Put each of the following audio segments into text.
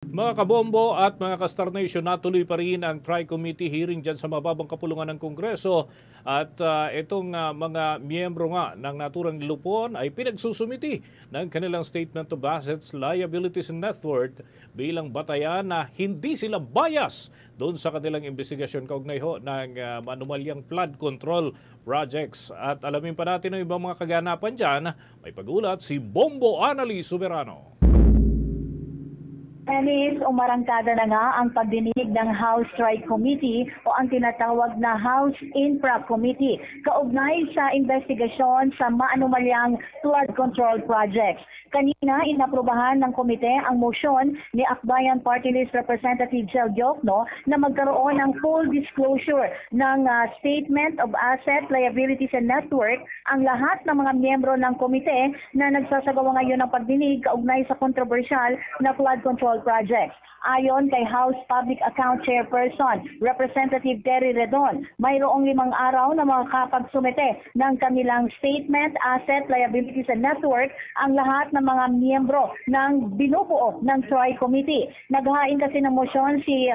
Mga kabombo at mga ka-Star Nation, natuloy pa rin ang Tri-Committee hearing dyan sa mababang kapulungan ng Kongreso at itong mga miyembro nga ng naturang lupon ay pinagsusumiti ng kanilang Statement of Assets, Liabilities and Net Worth bilang batayan na hindi sila bias doon sa kanilang investigasyon kaugnay ho ng manumalyang flood control projects. At alamin pa natin ang ibang mga kaganapan dyan. May pagulat si Bombo Anali Soberano. Dennis, umarangkada na nga ang pagdinig ng House Tri-Committee o ang tinatawag na House Infra Committee kaugnay sa investigasyon sa maanumalyang flood control projects. Kanina, inaprubahan ng komite ang motion ni Akbayan Party List Representative Chel Diokno na magkaroon ng full disclosure ng Statement of Assets, Liabilities and Net Worth ang lahat ng mga miyembro ng komite na nagsasagawa ngayon ng pagdinig kaugnay sa kontrobersyal na flood control projects. Ayon kay House Public Account Chairperson, Representative Terry Redon, mayroong 5 araw na makakapagsumite ng kanilang Statement, Asset, Liabilities and Net Worth ang lahat ng mga miyembro ng binubuo ng Tri-Committee. Naghain kasi ng motion si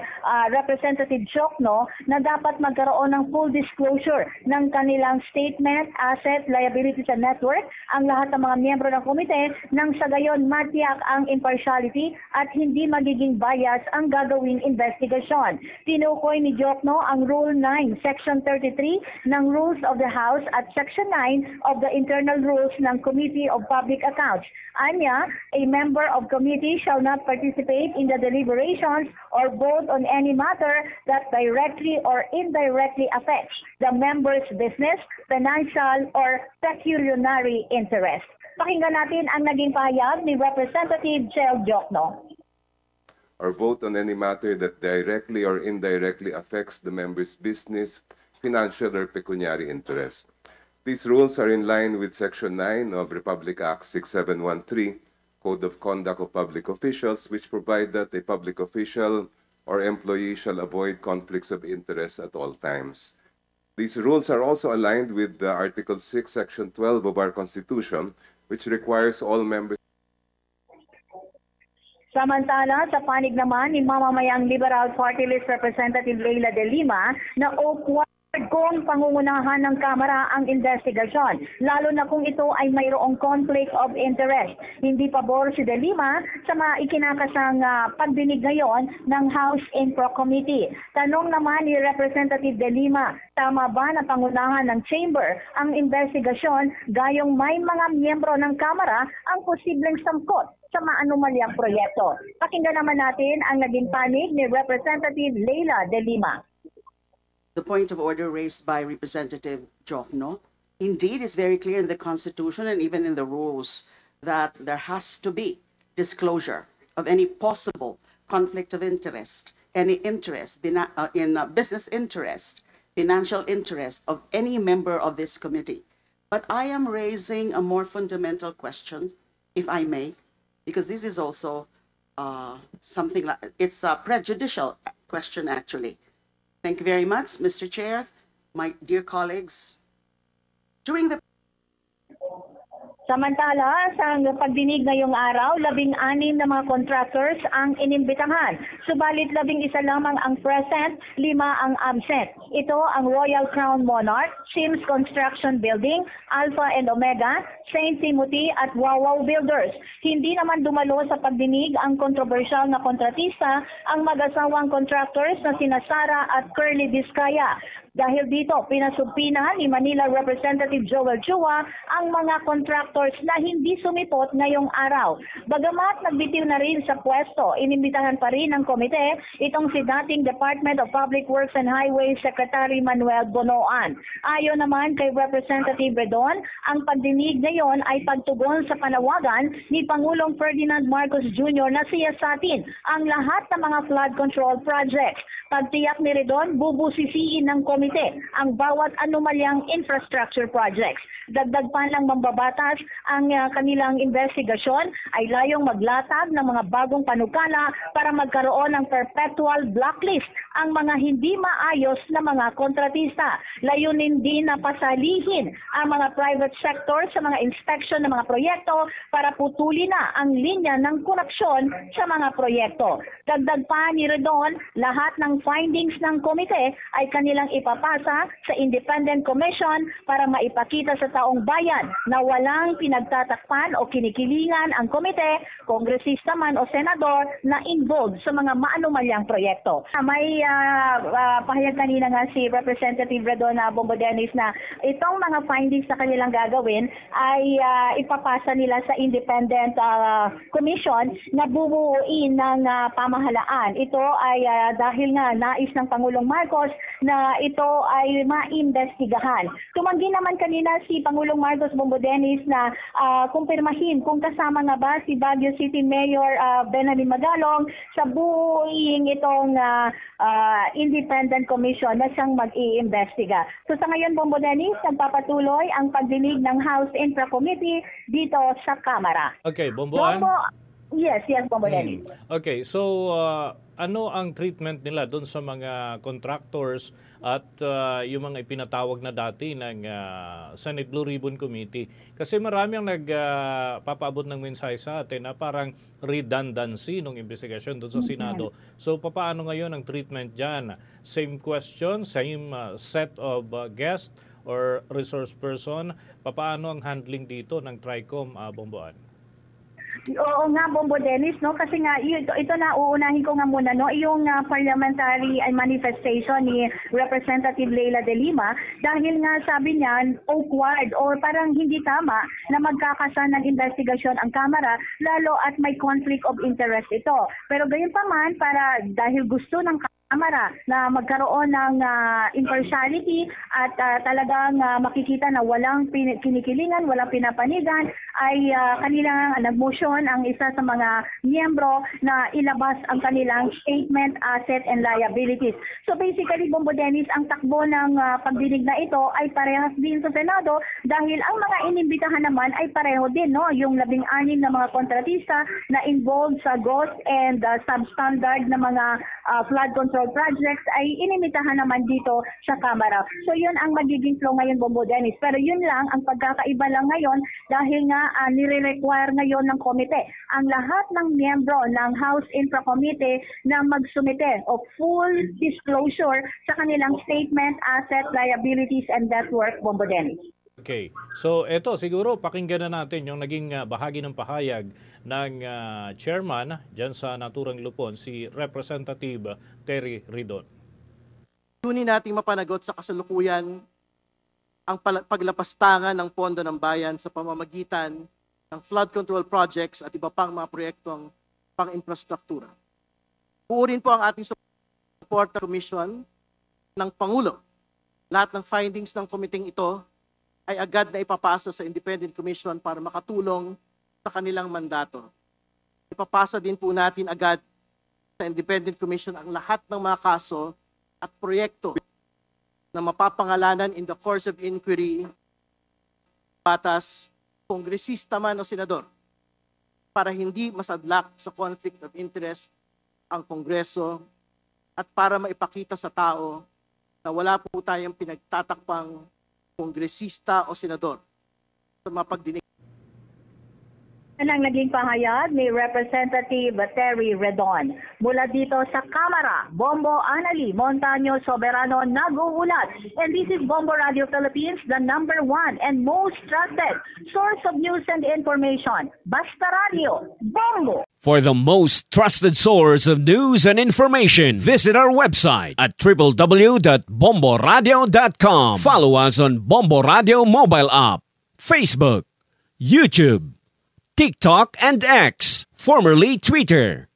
Representative Diokno na dapat magkaroon ng full disclosure ng kanilang Statement, Asset, Liabilities and Net Worth ang lahat ng mga miyembro ng komite nang sa gayon matiyak ang impartiality at hindi magiging bias ang gagawing investigasyon. Tinukoy ni Diokno ang Rule 9, Section 33 ng Rules of the House at Section 9 of the Internal Rules ng Committee of Public Accounts. Anya, a member of committee shall not participate in the deliberations or vote on any matter that directly or indirectly affects the member's business, financial, or pecuniary interest. Pakinggan natin ang naging pahayag ni Representative Chel Diokno. Or vote on any matter that directly or indirectly affects the member's business, financial, or pecuniary interest. These rules are in line with Section 9 of Republic Act 6713, Code of Conduct of Public Officials, which provide that a public official or employee shall avoid conflicts of interest at all times. These rules are also aligned with Article 6, Section 12 of our Constitution, which requires all members. Samantala, sa panig naman ni mamamayang Liberal Party List Representative Leila De Lima na awkward kung pangungunahan ng Kamara ang investigasyon, lalo na kung ito ay mayroong conflict of interest. Hindi pabor si De Lima sa ikinakasang pagdinig ngayon ng House Infra Committee. Tanong naman ni Representative De Lima, tama ba na pangunahan ng Chamber ang investigasyon gayong may mga miyembro ng Kamara ang posibleng sangkot sa maanumalyang proyekto? Pakinggan naman natin ang naging panig ni Representative Leila De Lima. The point of order raised by Representative Diokno, indeed, is very clear in the Constitution and even in the rules that there has to be disclosure of any possible conflict of interest, any interest in business interest, financial interest of any member of this committee. But I am raising a more fundamental question, if I may, because this is also something like, it's a prejudicial question actually. Thank you very much, Mr. Chair, my dear colleagues. During the Samantala, sa pagdinig ngayong araw, 16 na mga contractors ang inimbitahan. Subalit 11 lamang ang present, 5 ang absent. Ito ang Royal Crown Monarch, Sims Construction Building, Alpha and Omega, St. Timothy at Wawaw Builders. Hindi naman dumalo sa pagdinig ang kontrobersyal na kontratista, ang mag-asawang contractors na sina Sara at Curly Vizcaya. Dahil dito, pinasubpina ni Manila Representative Joel Chua ang mga contractors na hindi sumipot ngayong araw. Bagamat nagbitiw na rin sa pwesto, inimbitahan pa rin ng komite itong si dating Department of Public Works and Highways Secretary Manuel Bonoan. Ayon naman kay Representative Redon, ang pagdinig ngayon ay pagtugon sa panawagan ni Pangulong Ferdinand Marcos Jr. na siyasatin ang lahat ng mga flood control projects. Pagtiyak ni Redon, bubusisiin ng komite ang bawat anomalyang infrastructure projects. Dagdag pa ng mambabatas ang kanilang investigasyon ay layong maglatag ng mga bagong panukala para magkaroon ng perpetual blacklist ang mga hindi maayos na mga kontratista. Layunin din na pasalihin ang mga private sector sa mga inspection ng mga proyekto para putulin na ang linya ng korupsyon sa mga proyekto. Dagdag pa ni Redon, lahat ng findings ng komite ay kanilang ipapasa sa Independent Commission para maipakita sa taong bayan na walang pinagtatakpan o kinikilingan ang komite, kongresista man o senador na involved sa mga maanumalyang proyekto. May pahayag kanina nga si Representative Redon Bombo Dennis na itong mga findings na kanilang gagawin ay ipapasa nila sa Independent Commission na bubuuin ng pamahalaan. Ito ay dahil nga nais ng Pangulong Marcos na ito ay maimbestigahan. Tumanggi naman kanina si Pangulong Marcos Bombo Dennis na kumpirmahin kung kasama nga ba si Baguio City Mayor Benjamin Magalong sa buuing itong Independent Commission na siyang mag-iimbestiga. So sa ngayon, Bombo Dennis, nagpapatuloy ang pagdinig ng House Infra Committee dito sa Kamara. Okay, Bomboan. Yes, Bombo Dennis. Okay, so ano ang treatment nila doon sa mga contractors at yung mga ipinatawag na dati ng Senate Blue Ribbon Committee? Kasi marami ang nagpapaabot ng mensahe sa atin na parang redundancy ng investigasyon doon sa Senado. So paano ngayon ang treatment dyan? Same question, same set of guests or resource person? Paano ang handling dito ng TRICOM, Bomboan? Oo nga, Bombo Dennis, no? Kasi nga, ito na, uunahin ko nga muna, no? Yung parliamentary manifestation ni Representative Leila de Lima, dahil nga sabi niya, awkward or parang hindi tama na magkakasan ng investigasyon ang Kamara, lalo at may conflict of interest ito. Pero gayon pa man, dahil gusto ng Kamara na magkaroon ng impartiality at talagang makikita na walang kinikilingan, walang pinapanigan, ay kanilang nagmotion ang isa sa mga miyembro na ilabas ang kanilang statement, asset and liabilities. So basically, Bombo Dennis, ang takbo ng pagdinig na ito ay parehas din sa Senado dahil ang mga inimbitahan naman ay pareho din, no? Yung 16 na mga kontratista na involved sa gross and substandard na mga flood control projects ay inimitahan naman dito sa Kamara. So yun ang magiging flow ngayon, Bombo Dennis. Pero yun lang, ang pagkakaiba lang ngayon dahil nga nire-require ngayon ng komite ang lahat ng miyembro ng House Infra Committee na magsumite of full disclosure sa kanilang statement, asset, liabilities, and net worth, Bombo Dennis. Okay. So ito siguro pakinggan na natin yung naging bahagi ng pahayag ng chairman dyan sa Naturang Lupon, si Representative Terry Redon. Tunin nating mapanagot sa kasalukuyan ang paglapastangan ng pondo ng bayan sa pamamagitan ng flood control projects at iba pang mga proyektong pang-infrastruktura. Puurin po ang ating support commission ng Pangulo. Lahat ng findings ng komiting ito ay agad na ipapasa sa Independent Commission para makatulong sa kanilang mandato. Ipapasa din po natin agad sa Independent Commission ang lahat ng mga kaso at proyekto na mapapangalanan in the course of inquiry, batas, kongresista man o senador, para hindi masadlak sa conflict of interest ang Kongreso at para maipakita sa tao na wala po tayong pinagtatakpang kongresista o senador sa mapagdinig. Yan ang naging pahayag ni Representative Terry Redon. Mula dito sa Kamara, Bombo Anali Montaño Soberano nag-uulat. And this is Bombo Radio Philippines, the #1 and most trusted source of news and information. Basta Radio, Bombo! For the most trusted source of news and information, visit our website at www.bomboradio.com. Follow us on Bombo Radio mobile app, Facebook, YouTube, TikTok, and X, formerly Twitter.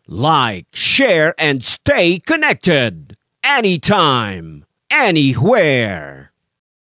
Like, share, and stay connected. Anytime, anywhere.